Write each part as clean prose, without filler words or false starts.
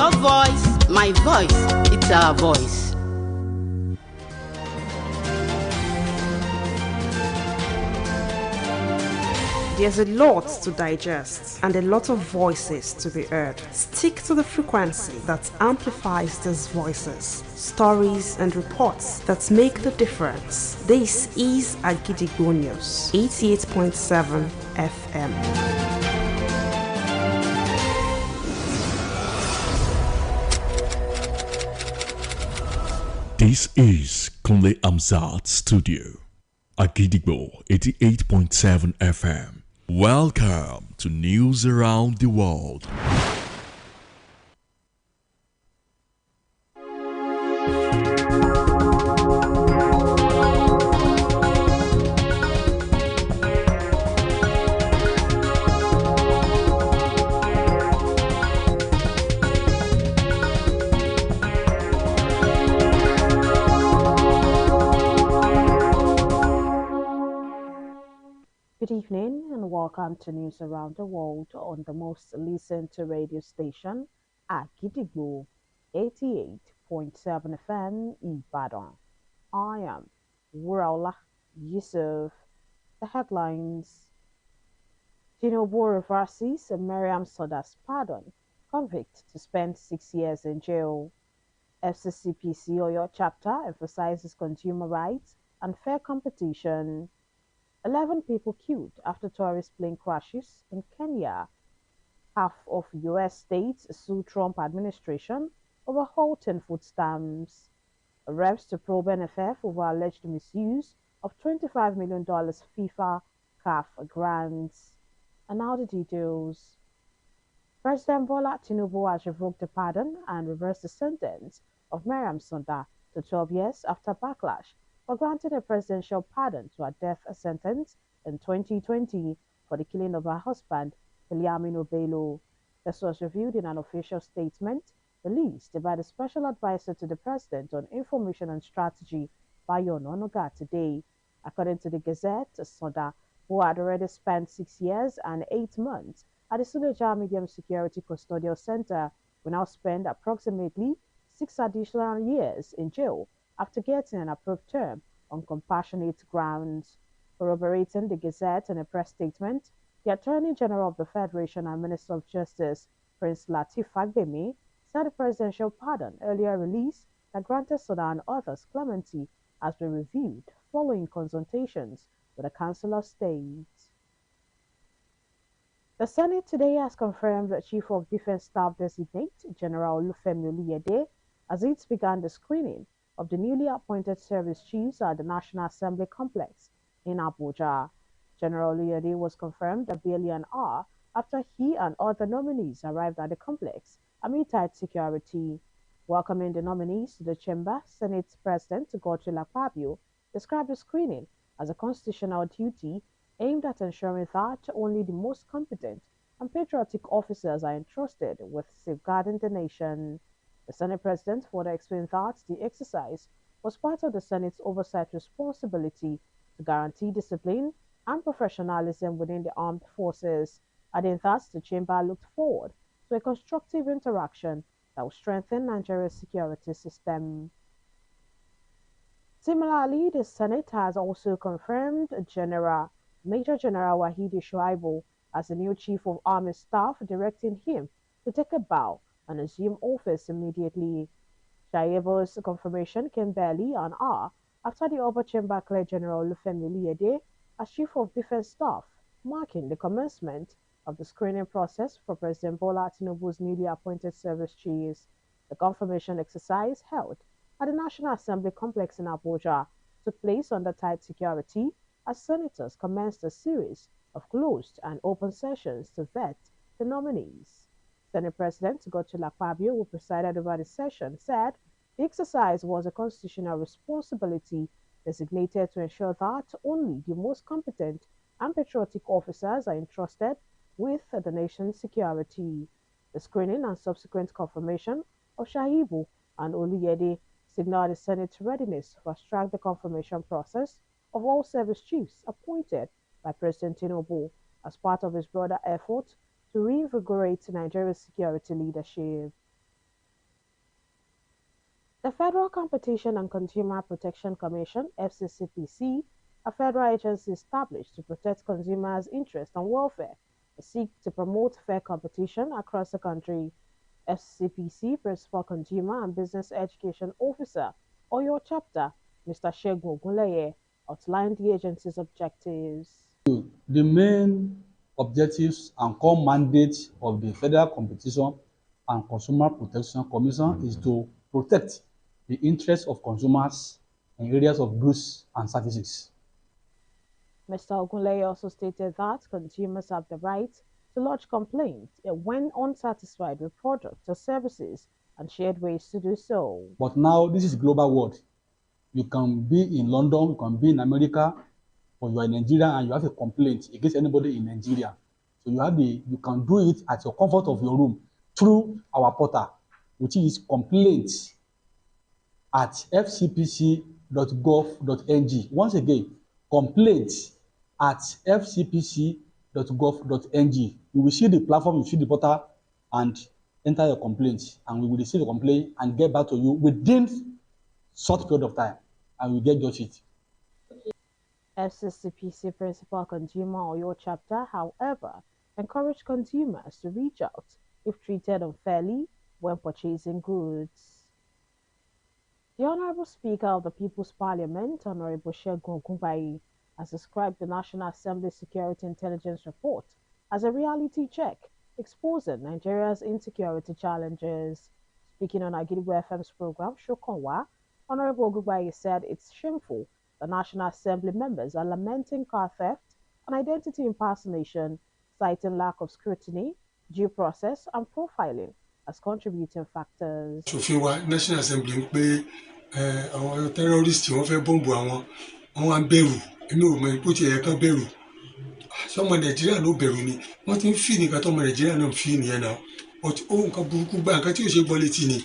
Your voice, my voice, it's our voice. There's a lot to digest and a lot of voices to be heard. Stick to the frequency that amplifies these voices, stories and reports that make the difference. This is Akojopo News, 88.7 FM. This is Kunle Amzat Studio, Akojopo 88.7 FM. Welcome to News Around the World. Good evening and welcome to News Around the World on the most listened to radio station, Akojopo 88.7 FM Ibadan. I am Wuraola Yusuf. The headlines: Tinubu reverses Mariam Soda's pardon, convict to spend 6 years in jail. FCCPC Oyo chapter emphasizes consumer rights and fair competition. 11 people killed after tourist plane crashes in Kenya. Half of U.S. states sue Trump administration over halting food stamps. Arrests to probe NFF over alleged misuse of $25 million FIFA CAF grants. And now the details. President Bola Tinubu has revoked the pardon and reversed the sentence of Mariam Soda to 12 years after backlash for granting a presidential pardon to a death sentence in 2020 for the killing of her husband, Pelu Adenike. This was revealed in an official statement released by the Special Advisor to the President on Information and Strategy, Bayo Ononuga, today. According to the Gazette, Soda, who had already spent 6 years and 8 months at the Suleja Medium Security Custodial Center, will now spend approximately 6 additional years in jail after getting an approved term on compassionate grounds. Corroborating the Gazette in a press statement, the Attorney General of the Federation and Minister of Justice, Prince Lateef Fagbemi, said the presidential pardon earlier released that granted Soda and others clemency has been reviewed following consultations with the Council of State. The Senate today has confirmed the Chief of Defense Staff Designate, General Olufemi Oluyede, as it began the screening of the newly appointed service chiefs at the National Assembly Complex in Abuja. General Oluyede was confirmed barely an hour after he and other nominees arrived at the complex amid tight security. Welcoming the nominees to the chamber, Senate President Godswill Akpabio described the screening as a constitutional duty aimed at ensuring that only the most competent and patriotic officers are entrusted with safeguarding the nation. The Senate President further explained that the exercise was part of the Senate's oversight responsibility to guarantee discipline and professionalism within the armed forces, adding that the chamber looked forward to a constructive interaction that will strengthen Nigeria's security system. Similarly, the Senate has also confirmed Major General Wahidi Shuaibu as the new Chief of Army Staff, directing him to take a bow and assume office immediately. Shaibu's confirmation came barely an hour after the upper chamber cleared General Olufemi Oluyede as Chief of Defense Staff, marking the commencement of the screening process for President Bola Tinubu's newly appointed service chiefs. The confirmation exercise held at the National Assembly Complex in Abuja took place under tight security as senators commenced a series of closed and open sessions to vet the nominees. Senate President Godswill Akpabio, who presided over the session, said the exercise was a constitutional responsibility designated to ensure that only the most competent and patriotic officers are entrusted with the nation's security. The screening and subsequent confirmation of Shaibu and Oluyede signaled the Senate's readiness to fast-track the confirmation process of all service chiefs appointed by President Tinubu as part of his broader effort to reinvigorate Nigeria's security leadership. The Federal Competition and Consumer Protection Commission (FCCPC), a federal agency established to protect consumers' interests and welfare, seeks to promote fair competition across the country. FCCPC Principal Consumer and Business Education Officer Oyo Chapter, Mr. Shegun Ogunleye, outlined the agency's objectives. The main objectives and core mandate of the Federal Competition and Consumer Protection Commission is to protect the interests of consumers in areas of goods and services. Mr. Ogunleye also stated that consumers have the right to lodge complaints when unsatisfied with products or services and shared ways to do so. But now this is global world. You can be in London, you can be in America, or you are in Nigeria and you have a complaint against anybody in Nigeria. So you can do it at your comfort of your room through our portal, which is complaints at fcpc.gov.ng. Once again, complaints at fcpc.gov.ng. You will see the platform, you see the portal, and enter your complaint, and we will receive the complaint and get back to you within short period of time, and we get justice. FCCPC Principal Consumer Oyo Chapter, however, encouraged consumers to reach out if treated unfairly when purchasing goods. The Honorable Speaker of the People's Parliament, Honorable Shegun Ogunbayi, has described the National Assembly Security Intelligence Report as a reality check exposing Nigeria's insecurity challenges. Speaking on Agidigbo FM's program, Shokonwa, Honorable Ogunbayi said it's shameful the National Assembly members are lamenting car theft and identity impersonation, citing lack of scrutiny, due process, and profiling as contributing factors. Ṣòfin wa National Assembly ń pé àwọn terrorist wọ́n fẹ́ bọ́ǹbù àwọn wọ́n wá ń bẹ̀rù èmi ò mọ ipò tí ẹ̀yẹ kan bẹ̀rù sọmọ Nàìjíríà ló bẹ̀rù ni wọ́n ti ń fi nìkan tọmọ Nàìjíríà náà ń fi nìyẹn náà but ohun kan burúkú gbá nǹkan tí ò ṣe gbọ́ létí ni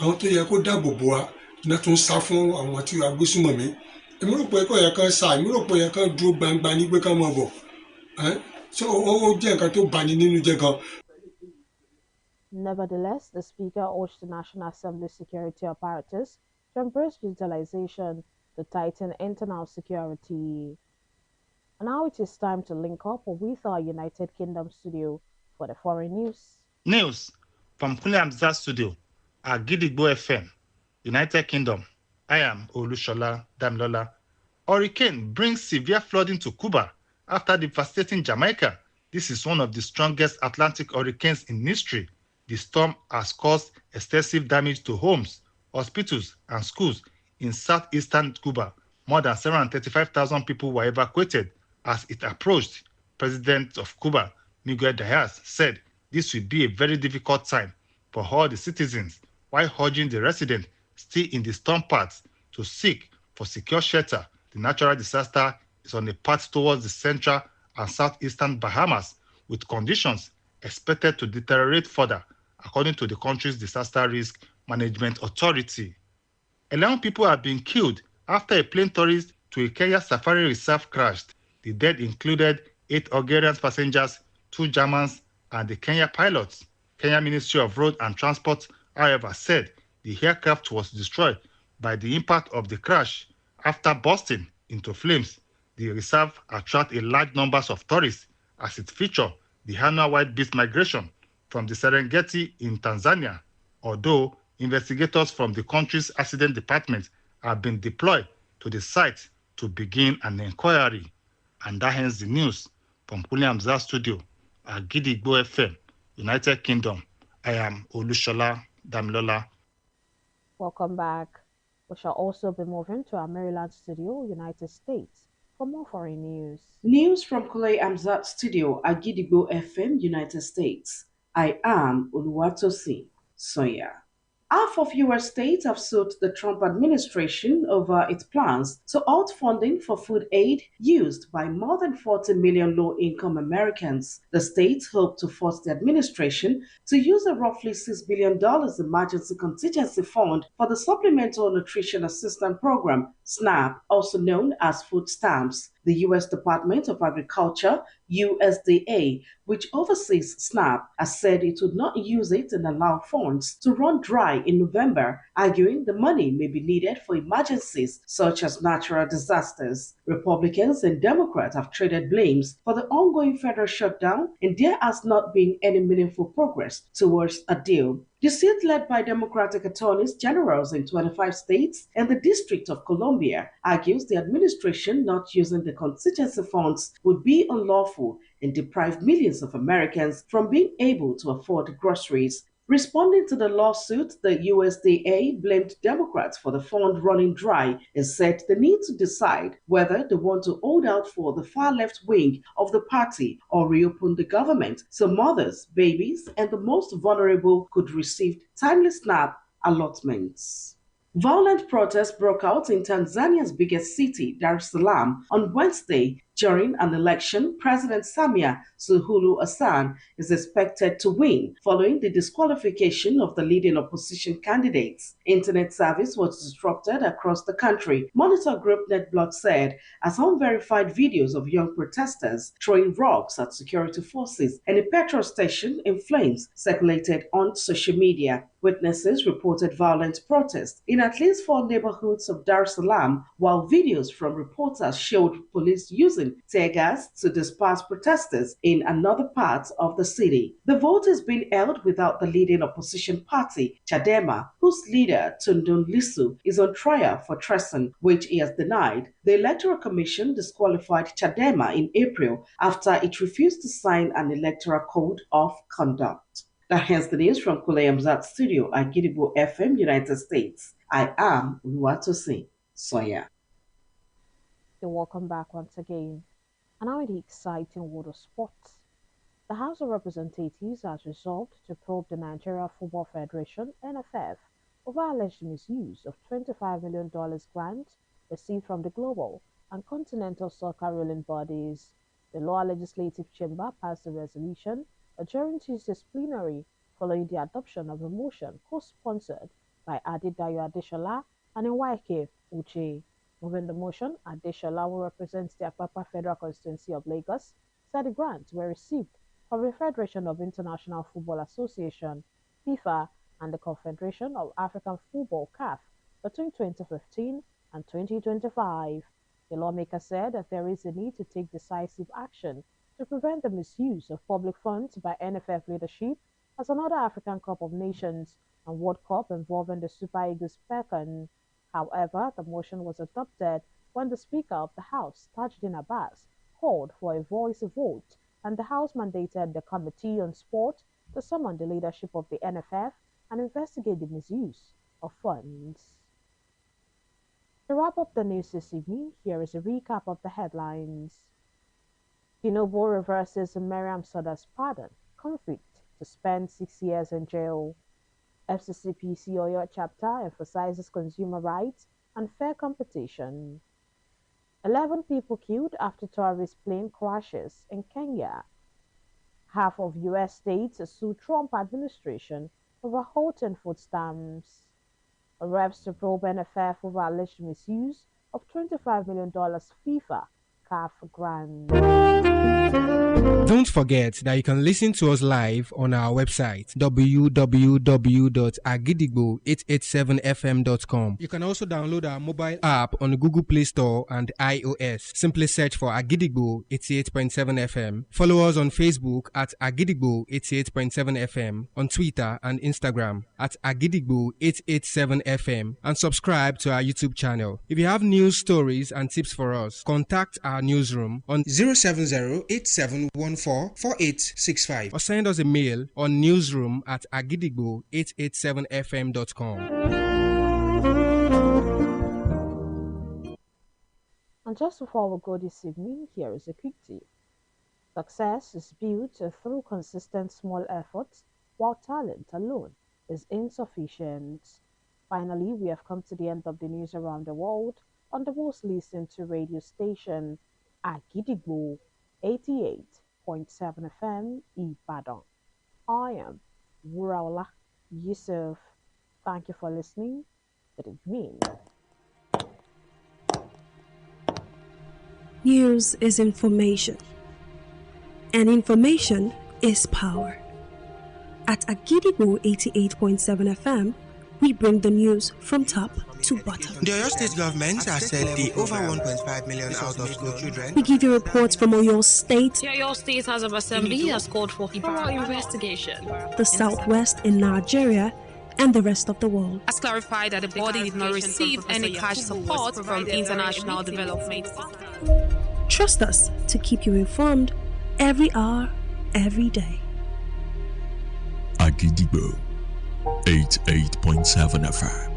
àwọn tó yẹ kó dáàbò bò wá náà tún sá fún àwọn tí agbésùmọ̀mí èmi rò pé ẹ̀kọ́ yẹ kan sá èmi rò pé yẹ kan dúró gbangba ní pé ká máa bọ̀ so ó jẹ́ nǹkan tó bani nínú jẹ́ gan. Nevertheless, the Speaker urged the National Assembly security apparatus to embrace digitalization to tighten internal security. And now it is time to link up with our United Kingdom studio for the foreign news. News from Pelu Adenike studio at Gidigbo FM, United Kingdom. I am Olushola Damilola. Hurricane brings severe flooding to Cuba after devastating Jamaica. This is one of the strongest Atlantic hurricanes in history. The storm has caused extensive damage to homes, hospitals, and schools in southeastern Cuba. More than 735,000 people were evacuated as it approached. President of Cuba, Miguel Diaz, said this will be a very difficult time for all the citizens, while urging the residents still in the storm paths to seek for secure shelter. The natural disaster is on a path towards the central and southeastern Bahamas, with conditions expected to deteriorate further, according to the country's Disaster Risk Management Authority. 11 people have been killed after a plane tourist to a Kenya safari reserve crashed. The dead included 8 Hungarian passengers, 2 Germans, and the Kenya pilots. Kenya Ministry of Road and Transport, however, said the aircraft was destroyed by the impact of the crash after bursting into flames. The reserve attracts a large number of tourists as it features the annual white beast migration from the Serengeti in Tanzania, although investigators from the country's accident department have been deployed to the site to begin an inquiry. And that ends the news from Pelu Adenike studio at Gidigbo FM, United Kingdom. I am Olushola Damilola. Welcome back. We shall also be moving to our Maryland studio, United States, for more foreign news. News from Pelu Adenike studio at Gidigbo FM, United States. I am Oluwatosi Soya. Half of US states have sued the Trump administration over its plans to halt funding for food aid used by more than 40 million low-income Americans. The states hope to force the administration to use a roughly $6 billion emergency contingency fund for the Supplemental Nutrition Assistance Program, SNAP, also known as food stamps. The U.S. Department of Agriculture, USDA, which oversees SNAP, has said it would not use it and allow funds to run dry in November, arguing the money may be needed for emergencies such as natural disasters. Republicans and Democrats have traded blames for the ongoing federal shutdown, and there has not been any meaningful progress towards a deal. The suit, led by Democratic attorneys generals in 25 states and the District of Columbia, argues the administration not using the contingency funds would be unlawful and deprive millions of Americans from being able to afford groceries. Responding to the lawsuit, the USDA blamed Democrats for the fund running dry and said they need to decide whether they want to hold out for the far left wing of the party or reopen the government so mothers, babies, and the most vulnerable could receive timely SNAP allotments. Violent protests broke out in Tanzania's biggest city, Dar es Salaam, on Wednesday. During an election, President Samia Suluhu Hassan is expected to win following the disqualification of the leading opposition candidates. Internet service was disrupted across the country, monitor group NetBlocks said, as unverified videos of young protesters throwing rocks at security forces and a petrol station in flames circulated on social media. Witnesses reported violent protests in at least 4 neighborhoods of Dar es Salaam, while videos from reporters showed police using tear gas to disperse protesters in another part of the city. The vote is being held without the leading opposition party, Chadema, whose leader, Tundun Lisu, is on trial for treason, which he has denied. The Electoral Commission disqualified Chadema in April after it refused to sign an electoral code of conduct. That ends the news from Kule Amzat Studio at Gidigbo FM, United States. I am Oluwatosin Soya. You're welcome back once again. And now in the exciting world of sports. The House of Representatives has resolved to probe the Nigeria Football Federation (NFF) over alleged misuse of $25 million grant received from the global and continental soccer ruling bodies. The lower legislative chamber passed a resolution adjourning Tuesday's plenary following the adoption of a motion co-sponsored by Adedayo Ishola and Nweke Uche. Moving the motion, Adeshola, who represents the Apapa Federal Constituency of Lagos, said the grants were received from the Federation of International Football Association (FIFA) and the Confederation of African Football (CAF) between 2015 and 2025. The lawmaker said that there is a need to take decisive action to prevent the misuse of public funds by NFF leadership as another African Cup of Nations and World Cup involving the Super Eagles beckon. However, the motion was adopted when the Speaker of the House, Tajuddin Abbas, called for a voice vote, and the House mandated the Committee on Sport to summon the leadership of the NFF and investigate the misuse of funds. To wrap up the news this evening, here is a recap of the headlines. Tinubu reverses Mariam Soda's pardon, convict to spend 6 years in jail. FCCPC Oyo chapter emphasizes consumer rights and fair competition. 11 people killed after tourist plane crashes in Kenya. Half of U.S. states sue Trump administration over halting food stamps. Arrests to probe NFF over alleged misuse of $25 million FIFA CAF grant. Don't forget that you can listen to us live on our website www.agidigbo887fm.com. You can also download our mobile app on the Google Play Store and iOS. Simply search for Agidigbo 88.7 FM. Follow us on Facebook at Agidigbo 88.7 FM, on Twitter and Instagram at Agidigbo 887 FM, and subscribe to our YouTube channel. If you have news stories and tips for us, contact our newsroom on 070-8714-4865 or send us a mail on newsroom@agidigbo887fm.com. And just before we go this evening, here is a quick tip. Success is built through consistent small efforts, while talent alone is insufficient. Finally, we have come to the end of the news around the world on the most listened to radio station, Agidigbo 88.7 FM Ibadan. I am Wuraola Yusuf. Thank you for listening. Good evening. News is information, and information is power. At Agidigbo 88.7 FM, we bring the news from top to bottom. The Oyo State government has said the over 1.5 million out of school children. We give you reports from Oyo State. The Oyo State House of Assembly has called for thorough investigation. The Southwest in Nigeria and the rest of the world. Has clarified that the body did not receive any cash support from International Development Fund. Trust us to keep you informed every hour, every day. Agidigbo 88.7 FM,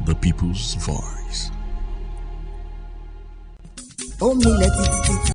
the people's voice.